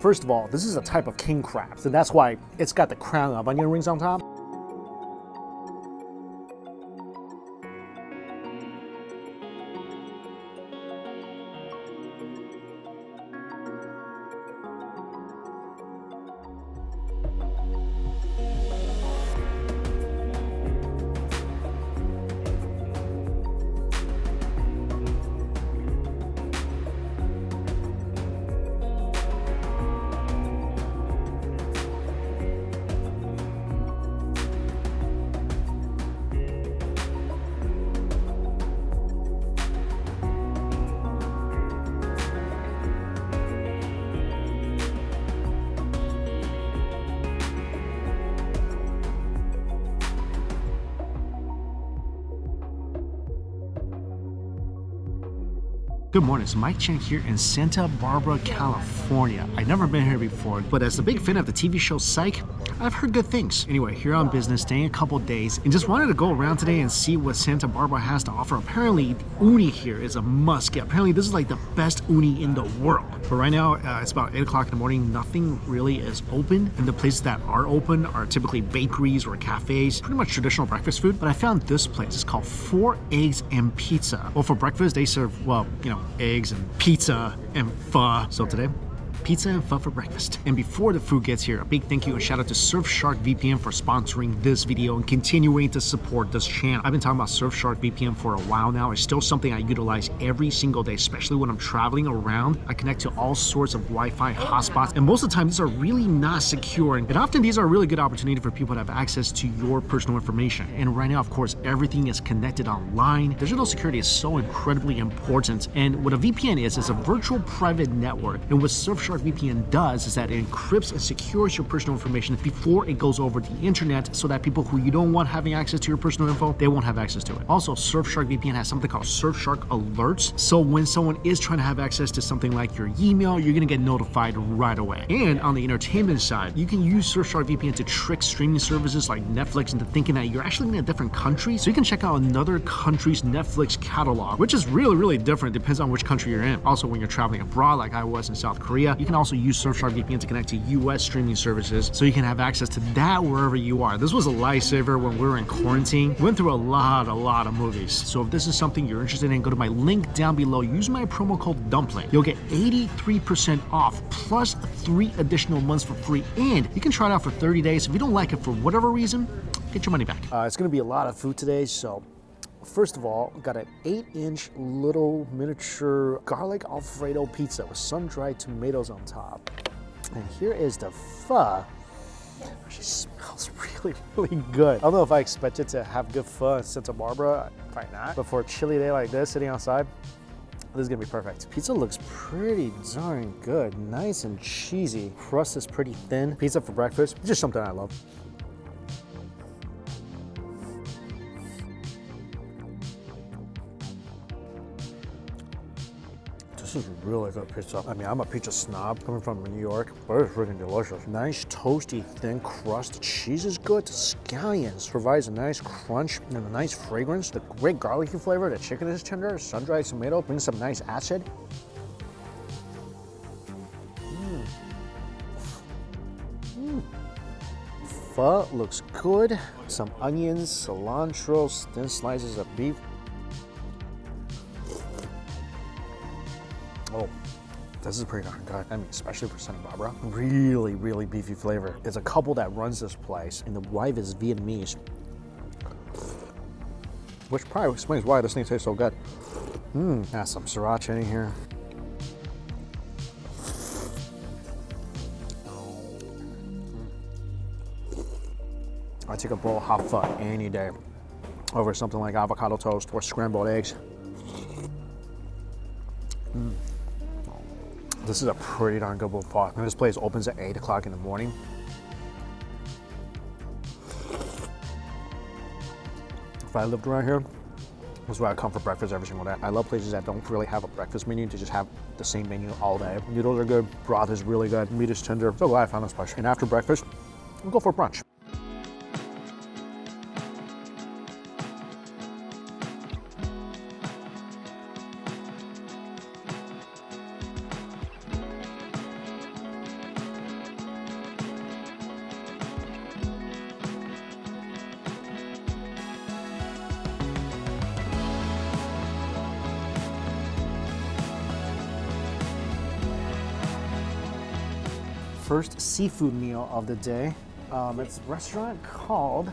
First of all, this is a type of king crab, so that's why it's got the crown of onion rings on top. Good morning, it's Mike Chen here in Santa Barbara, California. I've never been here before, but as a big fan of the TV show Psych, I've heard good things. Anyway, here on business, staying a couple days, and just wanted to go around today and see what Santa Barbara has to offer. Apparently, uni here is a must get. Apparently, this is like the best uni in the world. But right now, it's about 8 o'clock in the morning. Nothing really is open, and the places that are open are typically bakeries or cafes, pretty much traditional breakfast food. But I found this place. It's called 4 Eggs and Pizza. Well, for breakfast, they serve, well, you know, eggs and pizza and pho. So today, pizza and pho for breakfast. And before the food gets here, a big thank you and shout out to Surfshark VPN for sponsoring this video and continuing to support this channel. I've been talking about Surfshark VPN for a while now. It's still something I utilize every single day, especially when I'm traveling around. I connect to all sorts of Wi-Fi hotspots, and most of the time these are really not secure. And often these are a really good opportunity for people to have access to your personal information. And right now, of course, everything is connected online. Digital security is so incredibly important. And what a VPN is a virtual private network. And what Surfshark VPN does is that it encrypts and secures your personal information before it goes over the internet, so that people who you don't want having access to your personal info, they won't have access to it. Also, Surfshark VPN has something called Surfshark Alerts. So when someone is trying to have access to something like your email, you're gonna get notified right away. And on the entertainment side, you can use Surfshark VPN to trick streaming services like Netflix into thinking that you're actually in a different country. So you can check out another country's Netflix catalog, which is really, really different. Depends on which country you're in. Also, when you're traveling abroad, like I was in South Korea, you can also use Surfshark VPN to connect to US streaming services, so you can have access to that wherever you are. This was a lifesaver when we were in quarantine. We went through a lot of movies. So if this is something you're interested in, go to my link down below. Use my promo code DUMPLING. You'll get 83% off plus 3 additional months for free, and you can try it out for 30 days. If you don't like it for whatever reason, get your money back. It's gonna be a lot of food today, so first of all, got an 8-inch little miniature garlic Alfredo pizza with sun-dried tomatoes on top. And here is the pho. She smells really, really good. I don't know if I expected to have good pho in Santa Barbara, probably not. But for a chilly day like this, sitting outside, this is gonna be perfect. Pizza looks pretty darn good. Nice and cheesy. Crust is pretty thin. Pizza for breakfast, just something I love. This is really good pizza. I mean, I'm a pizza snob coming from New York, but it's freaking delicious. Nice, toasty, thin crust. The cheese is good. The scallions provides a nice crunch and a nice fragrance. The great garlicky flavor. The chicken is tender. Sun-dried tomato brings some nice acid. Pho looks good. Some onions, cilantro, thin slices of beef. Oh, this is pretty darn good. I mean, especially for Santa Barbara. Really, really beefy flavor. There's a couple that runs this place, and the wife is Vietnamese, which probably explains why this thing tastes so good. Got some sriracha in here. I take a bowl of hot pho any day over something like avocado toast or scrambled eggs. This is a pretty darn good bowl of pho. And this place opens at 8 o'clock in the morning. If I lived around here, this is where I come for breakfast every single day. I love places that don't really have a breakfast menu, to just have the same menu all day. Noodles are good, broth is really good, meat is tender. So glad I found this place. And after breakfast, we'll go for brunch. first seafood meal of the day. It's a restaurant called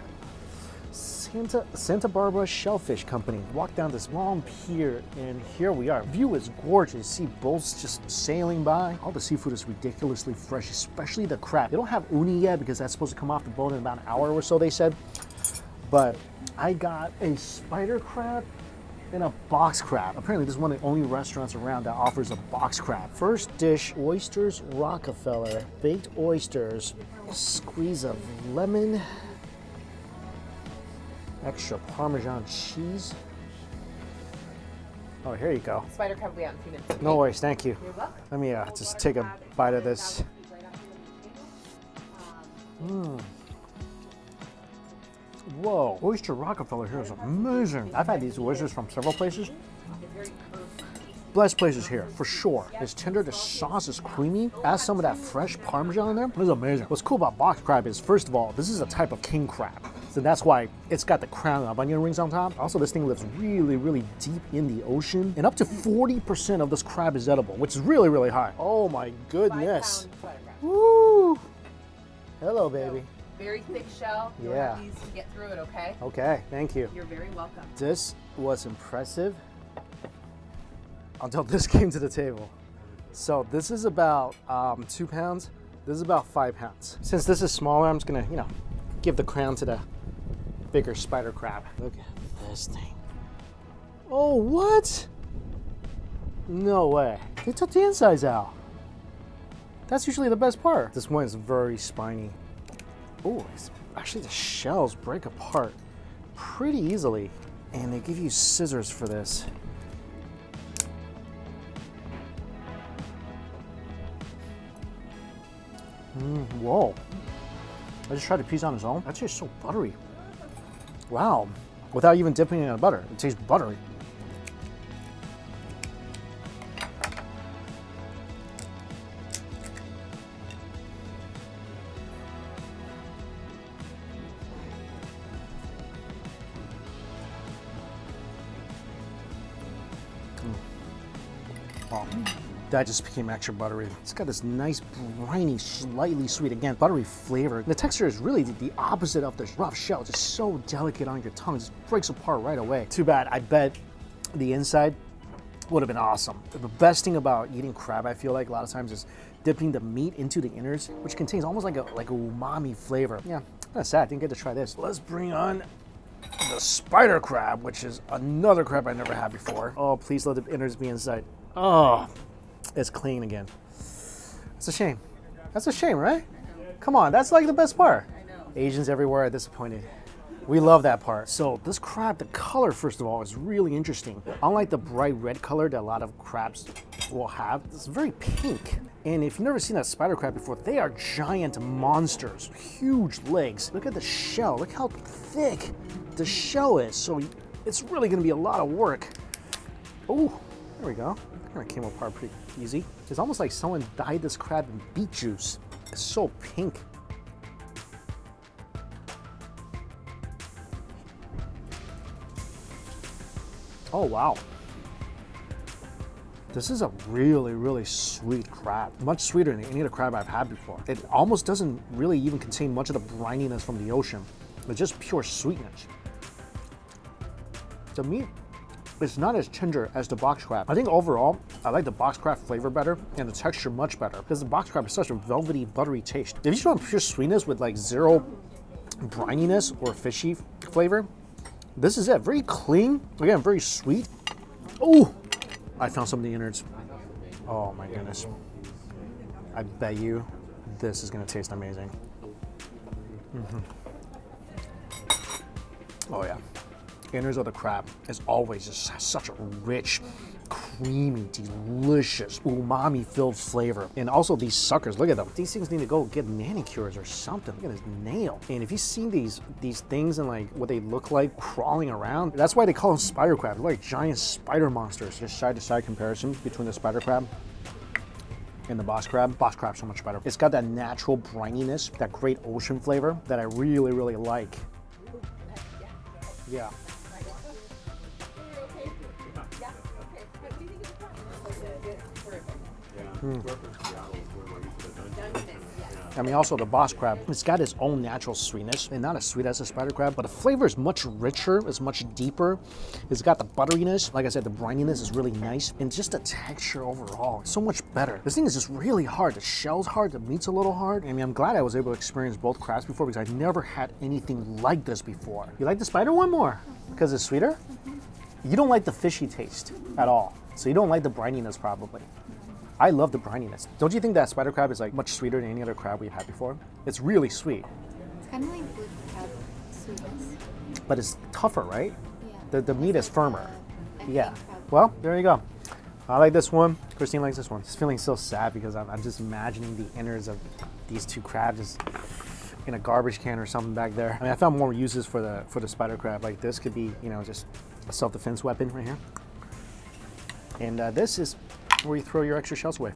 Santa Barbara Shellfish Company. Walk down this long pier and here we are. View is gorgeous. See boats just sailing by. All the seafood is ridiculously fresh, especially the crab. They don't have uni yet because that's supposed to come off the boat in about an hour or so, they said. But I got a spider crab and a box crab. Apparently this is one of the only restaurants around that offers a box crab. First dish, oysters Rockefeller. Baked oysters, squeeze of lemon, extra Parmesan cheese. Oh, here you go. Spider crab will be out in a few minutes. Okay? No worries, thank you. You're welcome. Let me just take a bite of this. Whoa, Oyster Rockefeller here is amazing. I've had these oysters from several places. Best places here, for sure. It's tender, the sauce is creamy. Add some of that fresh Parmesan in there. This is amazing. What's cool about box crab is, first of all, this is a type of king crab. So that's why it's got the crown of onion rings on top. Also, this thing lives really, really deep in the ocean. And up to 40% of this crab is edible, which is really, really high. Oh my goodness. Woo! Hello, baby. Very thick shell. You'll have these to get through it, okay? Okay, thank you. You're very welcome. This was impressive until this came to the table. So this is about 2 pounds. This is about 5 pounds. Since this is smaller, I'm just gonna, give the crown to the bigger spider crab. Look at this thing. Oh, what? No way. They took the insides out. That's usually the best part. This one is very spiny. Oh, actually the shells break apart pretty easily. And they give you scissors for this. Whoa. I just tried a piece on its own. That tastes so buttery. Wow. Without even dipping it in butter, it tastes buttery. Wow. That just became extra buttery. It's got this nice, briny, slightly sweet, again, buttery flavor. The texture is really the opposite of the rough shell. Just so delicate on your tongue. It just breaks apart right away. Too bad. I bet the inside would have been awesome. The best thing about eating crab, I feel like, a lot of times is dipping the meat into the innards, which contains almost like a umami flavor. Yeah, kind of sad. I didn't get to try this. Let's bring on the spider crab, which is another crab I never had before. Oh, please let the innards be inside. Oh. It's clean again. It's a shame. That's a shame, right? Come on, that's like the best part. Asians everywhere are disappointed. We love that part. So this crab, the color, first of all, is really interesting. Unlike the bright red color that a lot of crabs will have, it's very pink. And if you've never seen that spider crab before, they are giant monsters, huge legs. Look at the shell. Look how thick the shell is. So it's really gonna be a lot of work. Oh, there we go. Kind of came apart pretty easy. It's almost like someone dyed this crab in beet juice. It's so pink. Oh, wow. This is a really, really sweet crab. Much sweeter than any other crab I've had before. It almost doesn't really even contain much of the brininess from the ocean. It's just pure sweetness. The meat, it's not as tender as the box crab. I think overall, I like the box crab flavor better and the texture much better because the box crab is such a velvety, buttery taste. If you just want pure sweetness with like zero brininess or fishy flavor, this is it. Very clean, again, very sweet. Oh, I found some of the innards. Oh my goodness. I bet you this is gonna taste amazing. Oh yeah. Innards of the crab is always just such a rich, creamy, delicious, umami-filled flavor. And also these suckers, look at them. These things need to go get manicures or something. Look at his nail. And if you've seen these things and like what they look like crawling around, that's why they call them spider crab. They're like giant spider monsters. Just side-to-side comparison between the spider crab and the box crab. Box crab's so much better. It's got that natural brininess, that great ocean flavor that I really, really like. Yeah. I mean, also the boss crab, it's got its own natural sweetness and not as sweet as a spider crab, but the flavor is much richer, it's much deeper. It's got the butteriness. Like I said, the brininess is really nice. And just the texture overall, so much better. This thing is just really hard. The shell's hard, the meat's a little hard. I mean, I'm glad I was able to experience both crabs before because I've never had anything like this before. You like the spider one more? Because it's sweeter? You don't like the fishy taste at all. So you don't like the brininess probably. I love the brininess. Don't you think that spider crab is like much sweeter than any other crab we've had before? It's really sweet. It's kind of like blue crab sweetness. But it's tougher, right? Yeah. The meat is firmer. Yeah. Crab. Well, there you go. I like this one. Christine likes this one. Just feeling so sad because I'm just imagining the innards of these two crabs just in a garbage can or something back there. I mean, I found more uses for the spider crab. Like this could be, you know, just a self-defense weapon right here. And this is where you throw your extra shells away.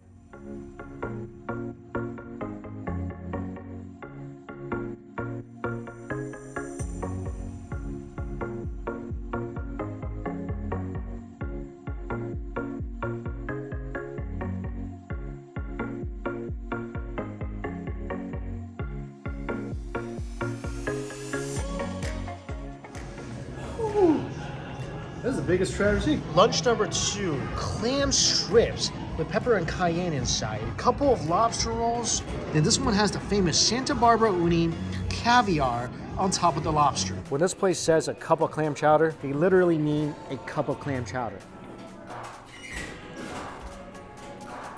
This is the biggest tray I've ever seen. Lunch number 2, clam strips with pepper and cayenne inside. A couple of lobster rolls. And this one has the famous Santa Barbara uni caviar on top of the lobster. When this place says a cup of clam chowder, they literally mean a cup of clam chowder.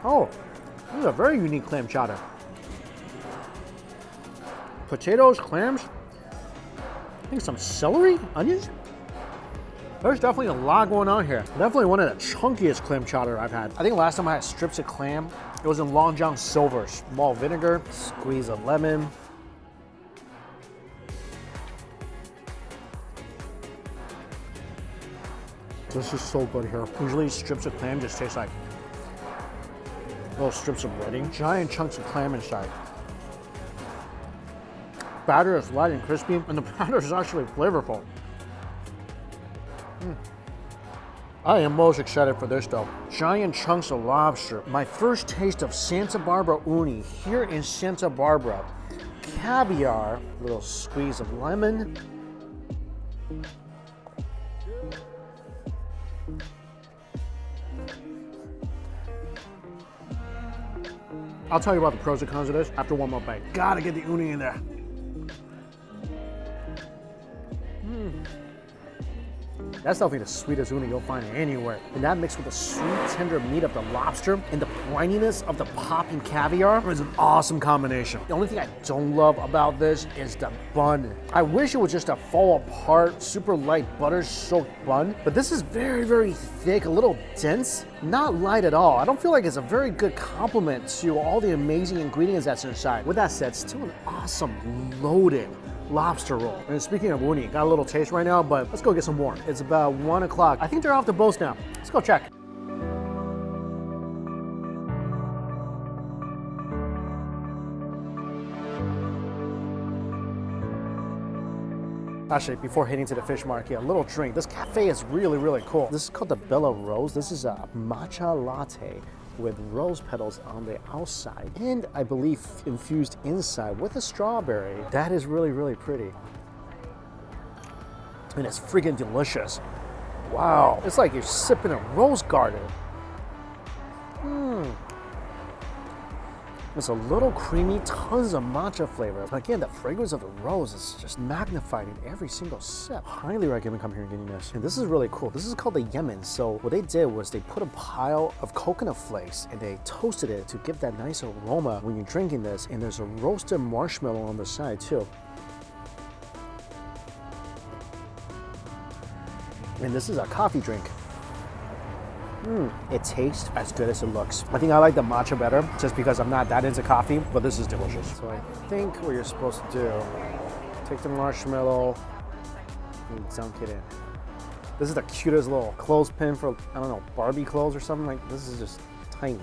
Oh, this is a very unique clam chowder. Potatoes, clams, I think some celery, onions. There's definitely a lot going on here. Definitely one of the chunkiest clam chowder I've had. I think last time I had strips of clam, it was in Long John Silver. Small vinegar, squeeze of lemon. This is so good here. Usually strips of clam just taste like little strips of breading. Giant chunks of clam inside. Batter is light and crispy, and the batter is actually flavorful. I am most excited for this though. Giant chunks of lobster. My first taste of Santa Barbara uni here in Santa Barbara. Caviar, little squeeze of lemon. I'll tell you about the pros and cons of this after one more bite. Gotta get the uni in there. That's definitely the sweetest uni you'll find anywhere. And that mixed with the sweet, tender meat of the lobster and the brininess of the popping caviar is an awesome combination. The only thing I don't love about this is the bun. I wish it was just a fall apart, super light butter-soaked bun, but this is very, very thick, a little dense, not light at all. I don't feel like it's a very good complement to all the amazing ingredients that's inside. With that said, still an awesome, loaded lobster roll. And speaking of uni, got a little taste right now, but let's go get some more. It's about 1 o'clock. I think they're off the boats now. Let's go check. Actually, before heading to the fish market, a little drink. This cafe is really, really cool. This is called the Bella Rose. This is a matcha latte with rose petals on the outside and I believe infused inside with a strawberry. That is really, really pretty. And it's freaking delicious. Wow, it's like you're sipping a rose garden. It's a little creamy, tons of matcha flavor. But again, the fragrance of the rose is just magnified in every single sip. Highly recommend coming here and getting this. And this is really cool. This is called the Yemen. So what they did was they put a pile of coconut flakes and they toasted it to give that nice aroma when you're drinking this. And there's a roasted marshmallow on the side too. And this is a coffee drink. It tastes as good as it looks. I think I like the matcha better just because I'm not that into coffee, but this is delicious. So I think what you're supposed to do, take the marshmallow and dunk it in. This is the cutest little clothespin for, I don't know, Barbie clothes or something like. This is just tiny.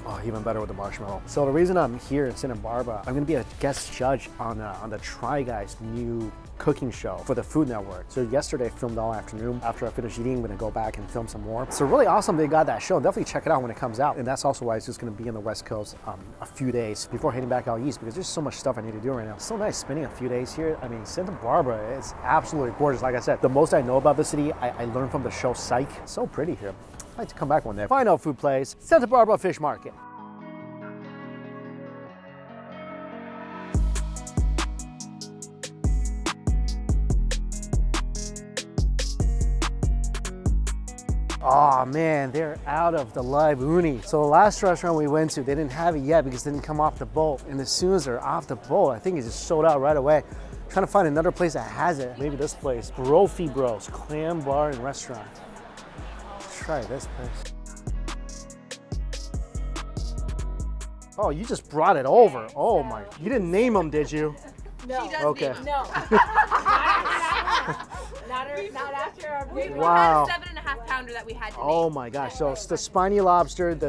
Oh, even better with the marshmallow. So the reason I'm here in Santa Barbara, I'm gonna be a guest judge on the Try Guys new cooking show for the Food Network. So yesterday I filmed all afternoon. After I finish eating, I'm gonna go back and film some more. So really awesome they got that show. Definitely check it out when it comes out. And that's also why it's just gonna be on the West Coast a few days before heading back out east, because there's so much stuff I need to do right now. It's so nice spending a few days here. I mean, Santa Barbara is absolutely gorgeous. Like I said, the most I know about the city, I learned from the show Psych. It's so pretty here. I'd like to come back one day. Final food place, Santa Barbara Fish Market. Oh man, they're out of the live uni. So the last restaurant we went to, they didn't have it yet because it didn't come off the boat. And as soon as they're off the boat, I think it just sold out right away. Trying to find another place that has it. Maybe this place, Brophy Bros, Clam Bar and Restaurant. Let's try this place. Oh, you just brought it over. Oh my, you didn't name them, did you? No. She does Okay. No. Not after our we Wow. had a 7.5 pounder that we had to Oh make. my gosh, so it's the spiny lobster, the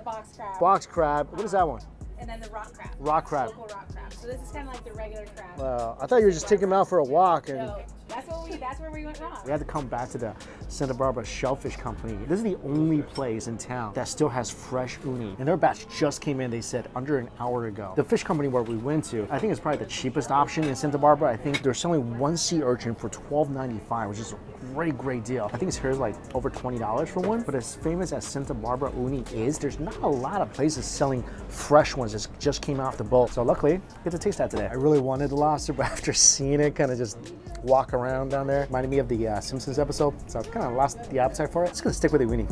box crab. box crab. What is that one? And then the rock crab. Rock crab. Local rock crab. So this is kind of like the regular crab. Well, I thought you were just taking them out for a walk, and So that's where we went wrong. we had to come back to the Santa Barbara Shellfish Company. This is the only place in town that still has fresh uni. And their batch just came in, they said, under an hour ago. The fish company where we went to, I think it's probably the cheapest option in Santa Barbara. I think they're selling one sea urchin for $12.95, which is a great deal. I think it's here like over $20 for one. But as famous as Santa Barbara uni is, there's not a lot of places selling fresh ones that just came off the boat. So luckily, I get to taste that today. I really wanted the lobster, but after seeing it kind of just walk around down there, reminded me of the Simpsons episode. So I kind of lost the appetite for it. Just gonna stick with the uni.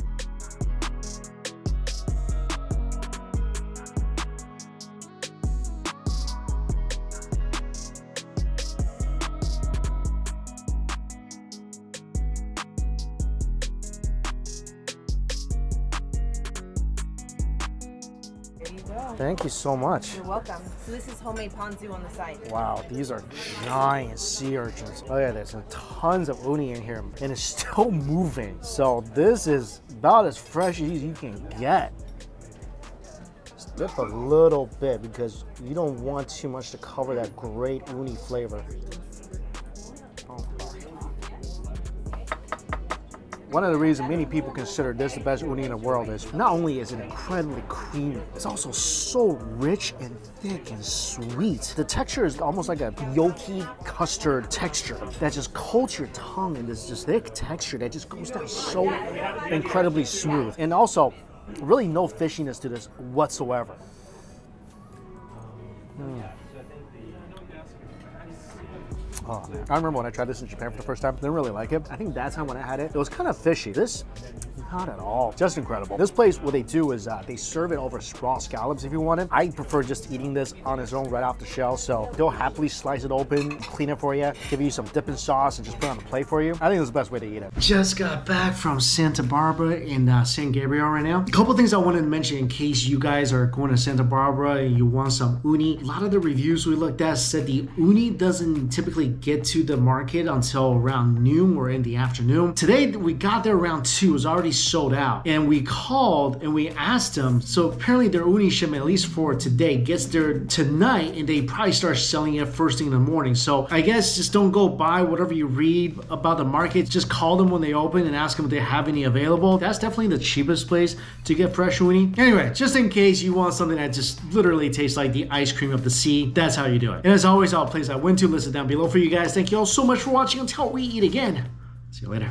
There you go. Thank you so much. You're welcome. So this is homemade ponzu on the side. Wow, these are giant sea urchins. Look at this, and tons of uni in here, and it's still moving. So this is about as fresh as you can get. Just dip a little bit because you don't want too much to cover that great uni flavor. Oh, gosh. One of the reasons many people consider this the best uni in the world is not only is it incredibly creamy, it's also so rich and thick and sweet. The texture is almost like a yolky custard texture that just coats your tongue in this just thick texture that just goes down so incredibly smooth. And also, really no fishiness to this whatsoever. Oh man, I remember when I tried this in Japan for the first time, didn't really like it. I think that time when I had it, it was kind of fishy. This, not at all. Just incredible. This place, what they do is they serve it over raw scallops if you want it. I prefer just eating this on its own right off the shell, so they'll happily slice it open, clean it for you, give you some dipping sauce, and just put it on the plate for you. I think that's the best way to eat it. Just got back from Santa Barbara in San Gabriel right now. A couple things I wanted to mention in case you guys are going to Santa Barbara and you want some uni. A lot of the reviews we looked at said the uni doesn't typically get to the market until around noon or in the afternoon. Today we got there around 2. It was already sold out, and we called and we asked them. So apparently their uni shipment, at least for today, gets there tonight, and they probably start selling it first thing in the morning. So I guess just don't go by whatever you read about the market. Just call them when they open and ask them if they have any available. That's definitely the cheapest place to get fresh uni. Anyway, just in case you want something that just literally tastes like the ice cream of the sea, that's how you do it. And as always, all the places I went to listed down below for you guys. Thank you all so much for watching. Until we eat again. See you later.